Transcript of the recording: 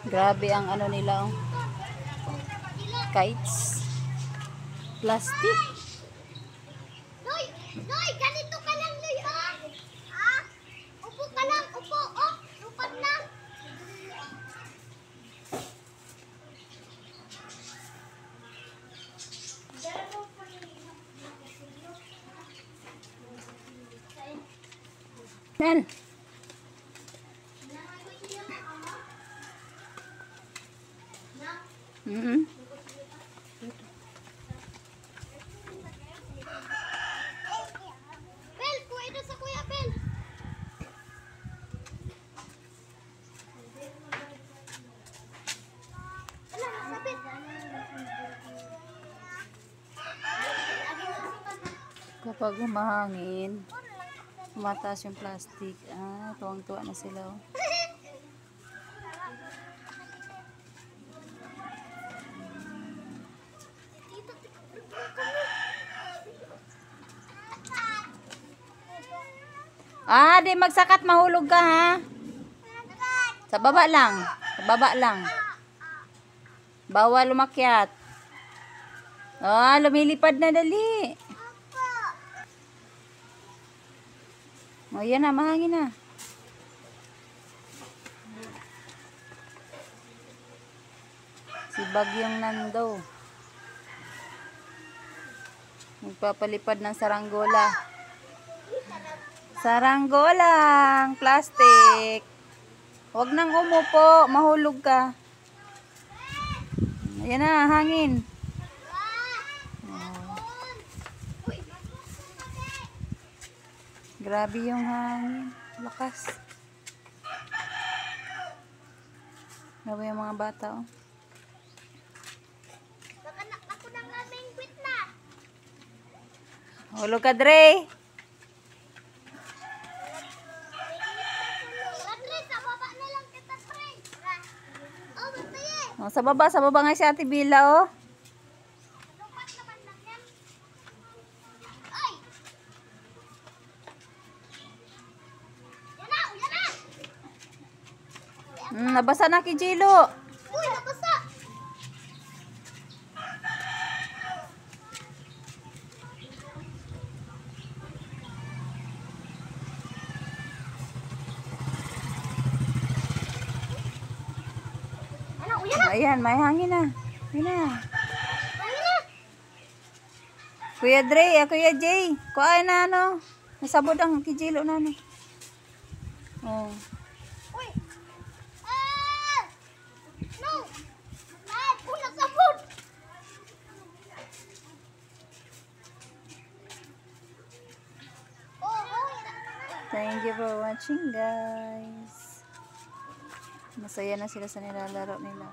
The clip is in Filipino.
Grabe ang ano nila, oh. Kites. Plastic. Loy! Loy! Ganito ka lang, Loy, oh! Ah! Upo ka lang, upo, oh! Lupad na! Yan. Mm-hmm. Bel, kuha ito sa kuya, Bel! Ala, sabit! Kapag humahangin, tumataas yung plastic. Ah, tuwang-tuwa na sila, oh. Ah, di magsakat, mahulog ka, ha? Sa baba lang. Sa baba lang. Bawal umakyat. Ah, lumilipad na, dali. O, yan na, mahangin na. Si Bagyong Nando. Magpapalipad ng saranggola. Saranggolang plastic. Huwag nang umupo, mahulog ka. Ayan na, hangin. Grabe yung hangin. Lakas. Grabe yung mga bata, oh. Ako nang naming quit na! Hulog ka, Dre. Sa baba na lang kita, Pre! Oh, bataye! Oh, sa baba nga si Ate Bila, oh. Lupat naman lang yan. Ay! Yan na! Yan na! Nabasa na kay Jilo. Uy, nabasa! Ano? Uyan na! Ayan, may hangin na. Ayan na. Ayun na! Kuya Dre, Kuya Jay. Kuha na, ano. Nasabod ang kay Jilo na, ano. Oh. Uy! Ah! No! Ah! Punak sa food! Oh! Thank you for watching, guys. Masaya na sila sa nilalaro nila.